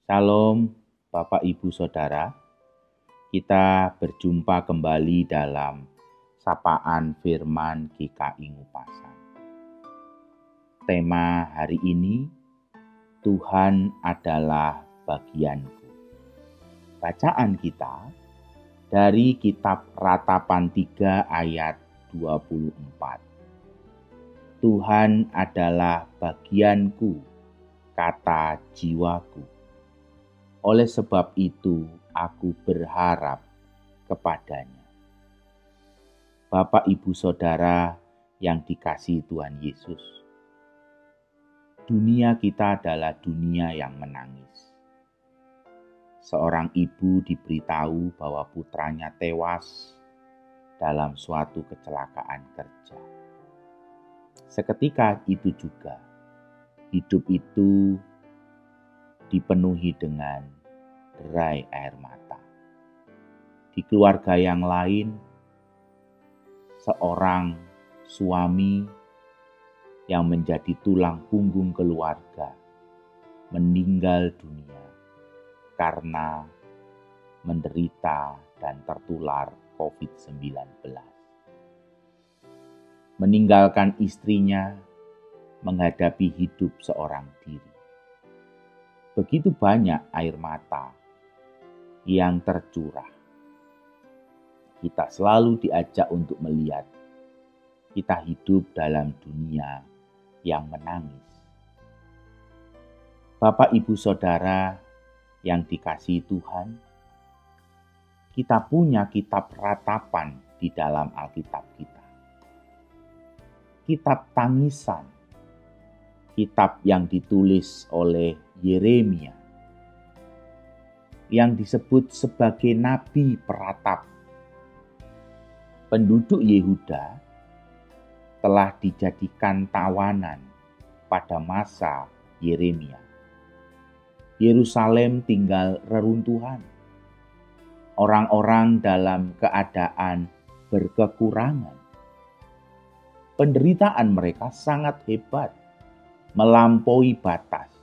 Shalom, Bapak Ibu Saudara. Kita berjumpa kembali dalam Sapaan Firman GKI Ngupasan. Tema hari ini, Tuhan adalah bagianku. Bacaan kita dari kitab Ratapan 3 ayat 24. Tuhan adalah bagianku, kata jiwaku. Oleh sebab itu, aku berharap kepadanya. Bapak, Ibu, Saudara yang dikasihi Tuhan Yesus, dunia kita adalah dunia yang menangis. Seorang ibu diberitahu bahwa putranya tewas dalam suatu kecelakaan kerja. Seketika itu juga, hidup itu dipenuhi dengan derai air mata. Di keluarga yang lain, seorang suami yang menjadi tulang punggung keluarga meninggal dunia karena menderita dan tertular COVID-19. Meninggalkan istrinya menghadapi hidup seorang diri. Begitu banyak air mata yang tercurah. Kita selalu diajak untuk melihat kita hidup dalam dunia yang menangis. Bapak, Ibu, Saudara yang dikasihi Tuhan, kita punya kitab ratapan di dalam Alkitab kita. Kitab tangisan, kitab yang ditulis oleh Yeremia, yang disebut sebagai nabi peratap. Penduduk Yehuda telah dijadikan tawanan pada masa Yeremia. Yerusalem tinggal reruntuhan. Orang-orang dalam keadaan berkekurangan. Penderitaan mereka sangat hebat, melampaui batas.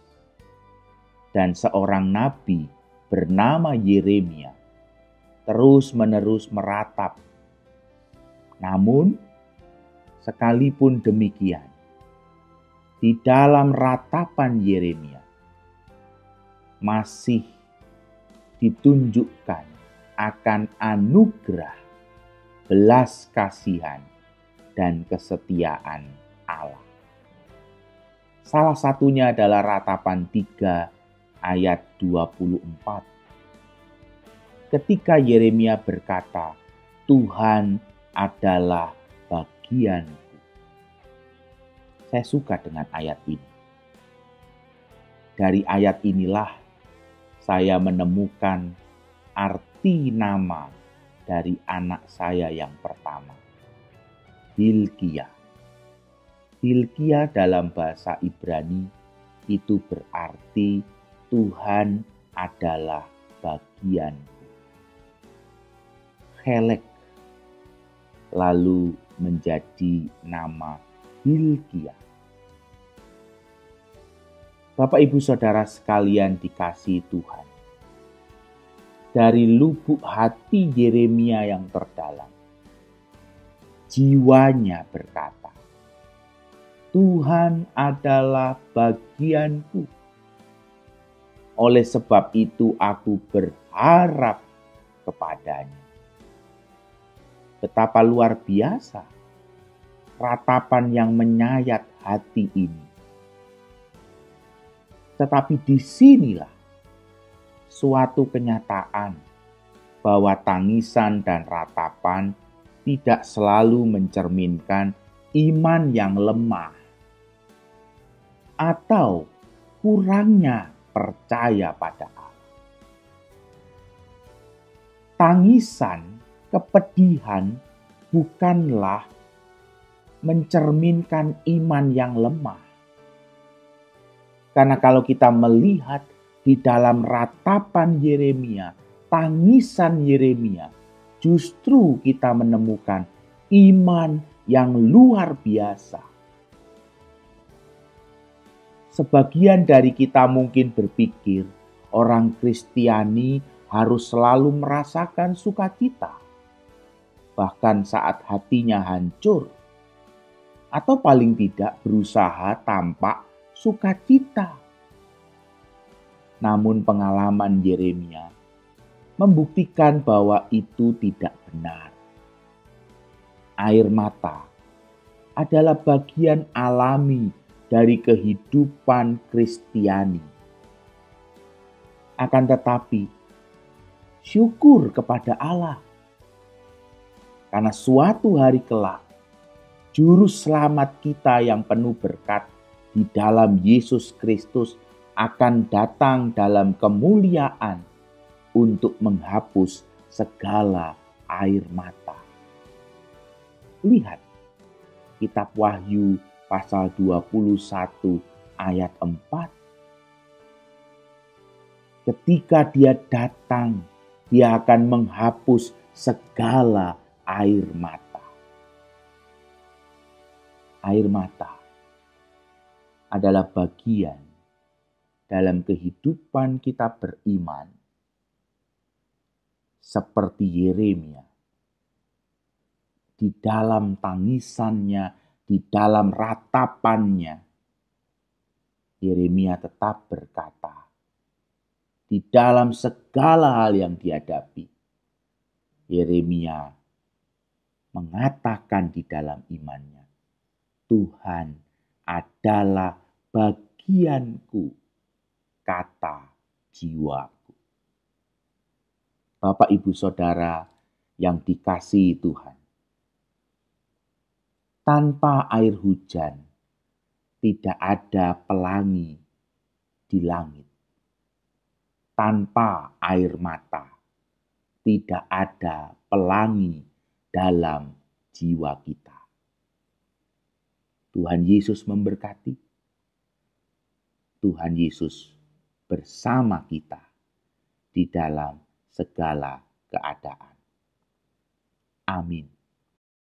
Dan seorang nabi bernama Yeremia terus-menerus meratap. Namun, sekalipun demikian, di dalam ratapan Yeremia masih ditunjukkan akan anugerah, belas kasihan, dan kesetiaan Allah. Salah satunya adalah Ratapan 3 ayat 24. Ketika Yeremia berkata, Tuhan adalah bagianku. Saya suka dengan ayat ini. Dari ayat inilah saya menemukan arti nama dari anak saya yang pertama, Hilkiah. Hilkiah dalam bahasa Ibrani itu berarti Tuhan adalah bagianku. Helek lalu menjadi nama Hilkiah. Bapak, Ibu, Saudara sekalian dikasihi Tuhan. Dari lubuk hati Yeremia yang terdalam, jiwanya berkata, Tuhan adalah bagianku. Oleh sebab itu aku berharap kepadanya. Betapa luar biasa ratapan yang menyayat hati ini. Tetapi disinilah suatu kenyataan bahwa tangisan dan ratapan tidak selalu mencerminkan iman yang lemah atau kurangnya percaya pada Allah. Tangisan, kepedihan bukanlah mencerminkan iman yang lemah. Karena kalau kita melihat di dalam ratapan Yeremia, tangisan Yeremia, justru kita menemukan iman yang luar biasa. Sebagian dari kita mungkin berpikir, orang Kristiani harus selalu merasakan sukacita, bahkan saat hatinya hancur, atau paling tidak berusaha tampak sukacita. Namun pengalaman Yeremia membuktikan bahwa itu tidak benar. Air mata adalah bagian alami dari kehidupan Kristiani. Akan tetapi, syukur kepada Allah, karena suatu hari kelak, Juru Selamat kita yang penuh berkat di dalam Yesus Kristus akan datang dalam kemuliaan untuk menghapus segala air mata. Lihat kitab Wahyu pasal 21 ayat 4. Ketika dia datang, dia akan menghapus segala air mata. Air mata adalah bagian dalam kehidupan kita beriman seperti Yeremia. Di dalam tangisannya, di dalam ratapannya, Yeremia tetap berkata, di dalam segala hal yang dihadapi, Yeremia mengatakan di dalam imannya, Tuhan adalah bagianku, kata jiwaku. Bapak, Ibu, Saudara yang dikasihi Tuhan, tanpa air hujan tidak ada pelangi di langit. Tanpa air mata tidak ada pelangi dalam jiwa kita. Tuhan Yesus memberkati. Tuhan Yesus bersama kita di dalam segala keadaan. Amin.